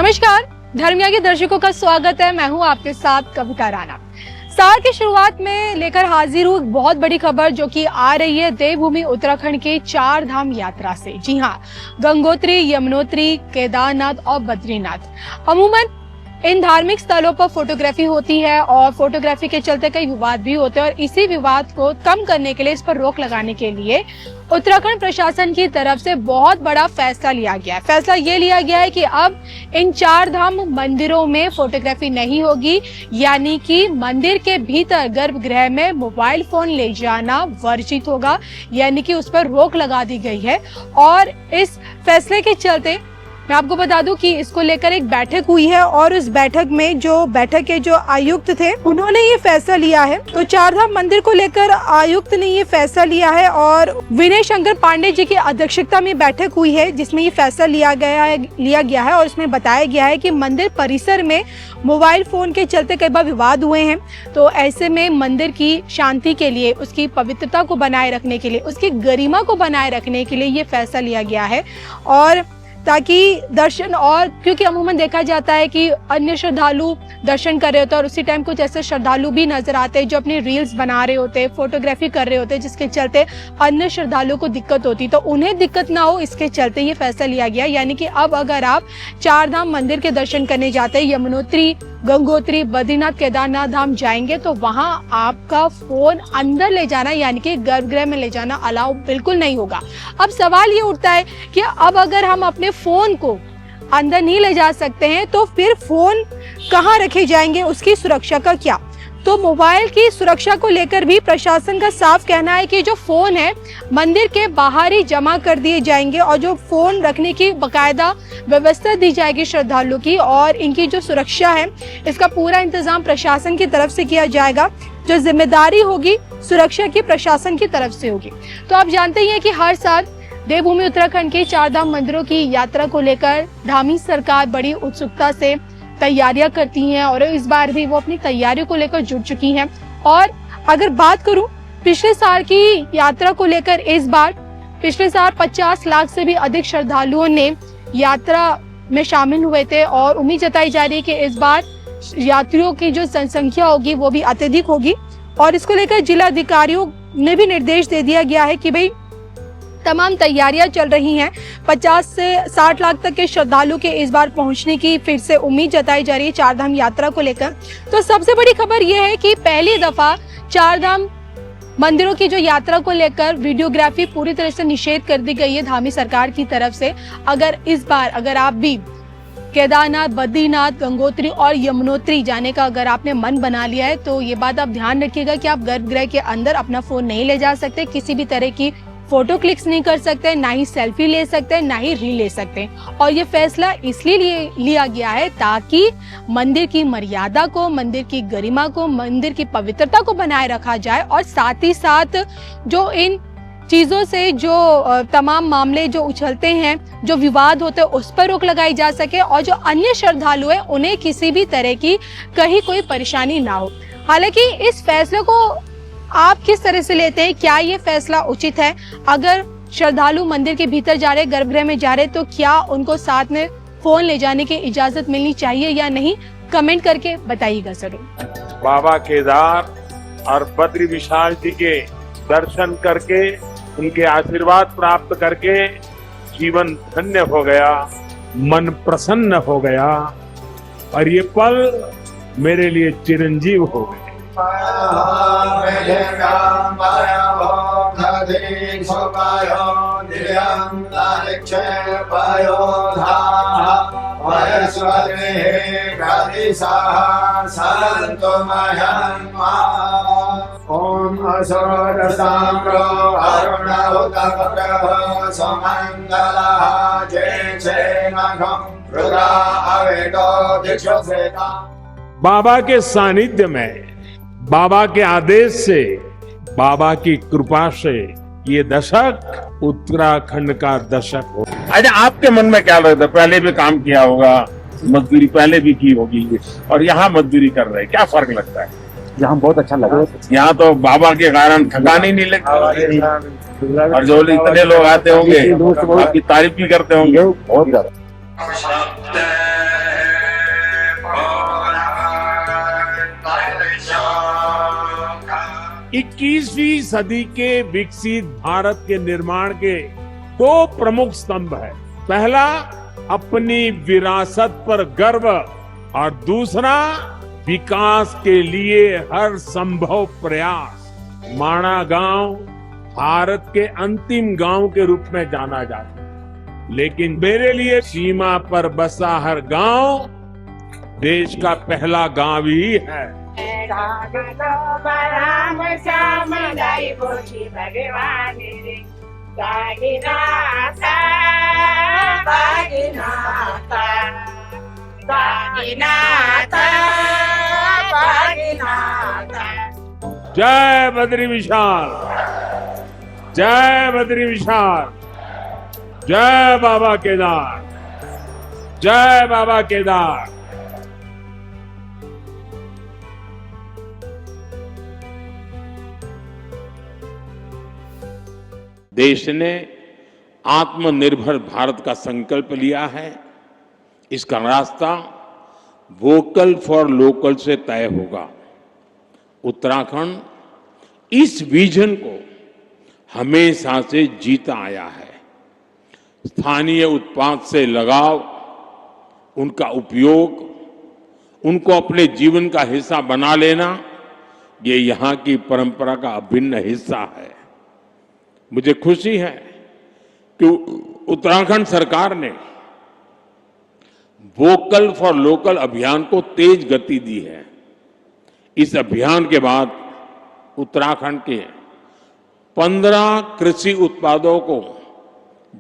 नमस्कार, धर्मिया के दर्शकों का स्वागत है। मैं हूं आपके साथ कविता राणा। साल की शुरुआत में लेकर हाजिर हूँ बहुत बड़ी खबर जो कि आ रही है देवभूमि उत्तराखंड के 4 धाम यात्रा से। जी हां, गंगोत्री, यमुनोत्री, केदारनाथ और बद्रीनाथ। अमूमन इन धार्मिक स्थलों पर फोटोग्राफी होती है और फोटोग्राफी के चलते कई विवाद भी होते हैं और इसी विवाद को कम करने के लिए, इस पर रोक लगाने के लिए उत्तराखंड प्रशासन की तरफ से बहुत बड़ा फैसला लिया गया है। फैसला ये लिया गया है कि अब इन 4 धाम मंदिरों में फोटोग्राफी नहीं होगी, यानी कि मंदिर के भीतर गर्भगृह में मोबाइल फोन ले जाना वर्जित होगा, यानी कि उस पर रोक लगा दी गई है। और इस फैसले के चलते मैं आपको बता दूं कि इसको लेकर एक बैठक हुई है और उस बैठक में बैठक के जो आयुक्त थे उन्होंने ये फैसला लिया है। तो 4 धाम मंदिर को लेकर आयुक्त ने ये फैसला लिया है और विनय शंकर पांडे जी की अध्यक्षता में बैठक हुई है जिसमें ये फैसला लिया गया है और इसमें बताया गया है कि मंदिर परिसर में मोबाइल फोन के चलते कई बार विवाद हुए हैं। तो ऐसे में मंदिर की शांति के लिए, उसकी पवित्रता को बनाए रखने के लिए, उसकी गरिमा को बनाए रखने के लिए ये फैसला लिया गया है। और ताकि दर्शन, और क्योंकि अमूमन देखा जाता है कि अन्य श्रद्धालु दर्शन कर रहे होते हैं और उसी टाइम कुछ ऐसे श्रद्धालु भी नजर आते हैं जो अपनी रील्स बना रहे होते हैं, फोटोग्राफी कर रहे होते हैं, जिसके चलते अन्य श्रद्धालुओं को दिक्कत होती, तो उन्हें दिक्कत ना हो इसके चलते ये फैसला लिया गया। यानी कि अब अगर आप 4 धाम मंदिर के दर्शन करने जाते हैं, यमुनोत्री, गंगोत्री, बद्रीनाथ, केदारनाथ धाम जाएंगे तो वहां आपका फोन अंदर ले जाना, यानी कि गर्भगृह में ले जाना अलाउ बिल्कुल नहीं होगा। अब सवाल ये उठता है कि अब अगर हम अपने फोन को अंदर नहीं ले जा सकते हैं तो फिर फोन कहाँ रखे जाएंगे, उसकी सुरक्षा का क्या? तो मोबाइल की सुरक्षा को लेकर भी प्रशासन का साफ कहना है कि जो फोन है मंदिर के बाहर ही जमा कर दिए जाएंगे और जो फोन रखने की बकायदा व्यवस्था दी जाएगी श्रद्धालुओं की, और इनकी जो सुरक्षा है इसका पूरा इंतजाम प्रशासन की तरफ से किया जाएगा। जो जिम्मेदारी होगी सुरक्षा की प्रशासन की तरफ से होगी। तो आप जानते ही हैं कि हर साल देवभूमि उत्तराखंड के 4 धाम मंदिरों की यात्रा को लेकर धामी सरकार बड़ी उत्सुकता से तैयारियां करती हैं और इस बार भी वो अपनी तैयारियों को लेकर जुट चुकी हैं। और अगर बात करूं पिछले साल की यात्रा को लेकर, इस बार पिछले साल 50 लाख से भी अधिक श्रद्धालुओं ने यात्रा में शामिल हुए थे और उम्मीद जताई जा रही है कि इस बार यात्रियों की जो जनसंख्या होगी वो भी अत्यधिक होगी। और इसको लेकर जिला अधिकारियों ने भी निर्देश दे दिया गया है कि भाई तमाम तैयारियां चल रही हैं। 50 से 60 लाख तक के श्रद्धालु के इस बार पहुंचने की फिर से उम्मीद जताई जा रही है 4 धाम यात्रा को लेकर। तो सबसे बड़ी खबर यह है कि पहली दफा 4 धाम मंदिरों की जो यात्रा को लेकर वीडियोग्राफी पूरी तरह से निषेध कर दी गई है धामी सरकार की तरफ से। अगर आप भी केदारनाथ, बद्रीनाथ, गंगोत्री और यमुनोत्री जाने का अगर आपने मन बना लिया है तो ये बात आप ध्यान रखिएगा कि आप गर्भगृह के अंदर अपना फोन नहीं ले जा सकते, किसी भी तरह की फोटो क्लिक्स नहीं कर सकते, ना ही सेल्फी ले सकते, ना ही रील ले सकते। और ये फैसला इसलिए लिया गया है ताकि मंदिर की मर्यादा को, मंदिर की गरिमा को, मंदिर की पवित्रता को बनाए रखा जाए और साथ ही साथ जो इन चीजों से जो तमाम मामले जो उछलते हैं, जो विवाद होते हैं, उस पर रोक लगाई जा सके और जो अन्य श्रद्धालु हैं उन्हें किसी भी तरह की कहीं कोई परेशानी ना हो। हालांकि इस फैसले को आप किस तरह से लेते हैं? क्या ये फैसला उचित है? अगर श्रद्धालु मंदिर के भीतर जा रहे, गर्भगृह में जा रहे, तो क्या उनको साथ में फोन ले जाने की इजाजत मिलनी चाहिए या नहीं? कमेंट करके बताइएगा जरूर। बाबा केदार और बद्री विशाल जी के दर्शन करके, उनके आशीर्वाद प्राप्त करके जीवन धन्य हो गया, मन प्रसन्न हो गया और ये पल मेरे लिए चिरंजीव हो गए। ओम असोरसाम्रो अरुणोदकप्रभ सुमंगलः जय जय नघं रुद्रा अवेदो दिक्षसेता। बाबा के सानिध्य में, बाबा के आदेश से, बाबा की कृपा से ये दशक उत्तराखंड का दशक हो। अच्छा, आपके मन में क्या लगता है? पहले भी काम किया होगा, मजदूरी पहले भी की होगी और यहाँ मजदूरी कर रहे हैं, क्या फर्क लगता है? यहाँ बहुत अच्छा लगा। यहाँ तो बाबा के कारण थकान ही नहीं लगती और जो इतने लोग आते होंगे आपकी तारीफ भी करते होंगे। बहुत ज्यादा। 21वीं सदी के विकसित भारत के निर्माण के दो प्रमुख स्तंभ है। पहला, अपनी विरासत पर गर्व और दूसरा, विकास के लिए हर संभव प्रयास। माणा गांव भारत के अंतिम गांव के रूप में जाना जाता है, लेकिन मेरे लिए सीमा पर बसा हर गांव देश का पहला गांव ही है। जय बद्री विशाल, जय बद्री विशाल, जय बाबा केदार, जय बाबा केदार। देश ने आत्मनिर्भर भारत का संकल्प लिया है। इसका रास्ता वोकल फॉर लोकल से तय होगा। उत्तराखंड इस विजन को हमेशा से जीता आया है। स्थानीय उत्पाद से लगाव, उनका उपयोग, उनको अपने जीवन का हिस्सा बना लेना, ये यहाँ की परंपरा का अभिन्न हिस्सा है। मुझे खुशी है कि उत्तराखंड सरकार ने वोकल फॉर लोकल अभियान को तेज गति दी है। इस अभियान के बाद उत्तराखंड के 15 कृषि उत्पादों को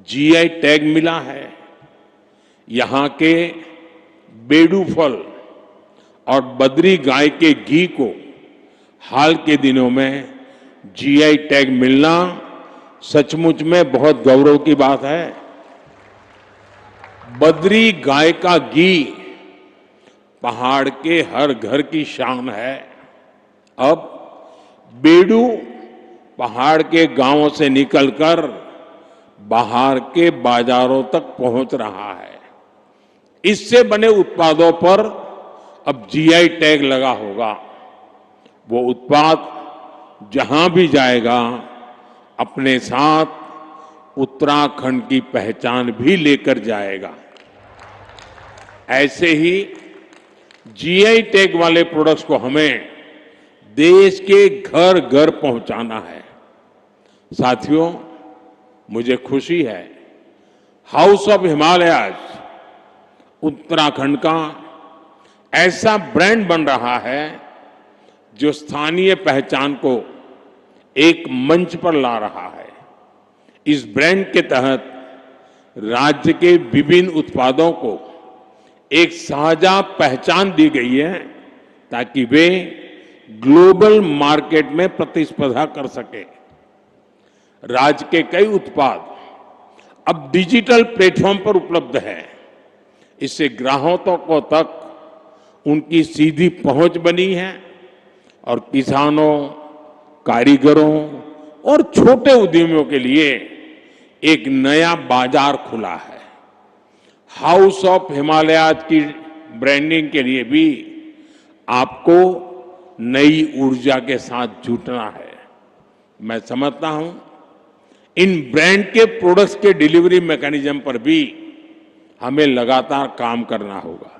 जीआई टैग मिला है। यहाँ के बेडू फल और बद्री गाय के घी को हाल के दिनों में जीआई टैग मिलना सचमुच में बहुत गौरव की बात है। बद्री गाय का घी पहाड़ के हर घर की शान है। अब बेडू पहाड़ के गांवों से निकलकर बाहर के बाजारों तक पहुंच रहा है। इससे बने उत्पादों पर अब जीआई टैग लगा होगा। वो उत्पाद जहां भी जाएगा अपने साथ उत्तराखंड की पहचान भी लेकर जाएगा। ऐसे ही जीआई टैग वाले प्रोडक्ट्स को हमें देश के घर घर पहुंचाना है। साथियों, मुझे खुशी है हाउस ऑफ हिमालयाज उत्तराखंड का ऐसा ब्रांड बन रहा है जो स्थानीय पहचान को एक मंच पर ला रहा है। इस ब्रांड के तहत राज्य के विभिन्न उत्पादों को एक साझा पहचान दी गई है ताकि वे ग्लोबल मार्केट में प्रतिस्पर्धा कर सके। राज्य के कई उत्पाद अब डिजिटल प्लेटफॉर्म पर उपलब्ध है। इससे ग्राहकों तक उनकी सीधी पहुंच बनी है और किसानों, कारीगरों और छोटे उद्यमियों के लिए एक नया बाजार खुला है। हाउस ऑफ हिमालयाज की ब्रांडिंग के लिए भी आपको नई ऊर्जा के साथ जुटना है। मैं समझता हूं इन ब्रांड के प्रोडक्ट्स के डिलीवरी मैकेनिज्म पर भी हमें लगातार काम करना होगा।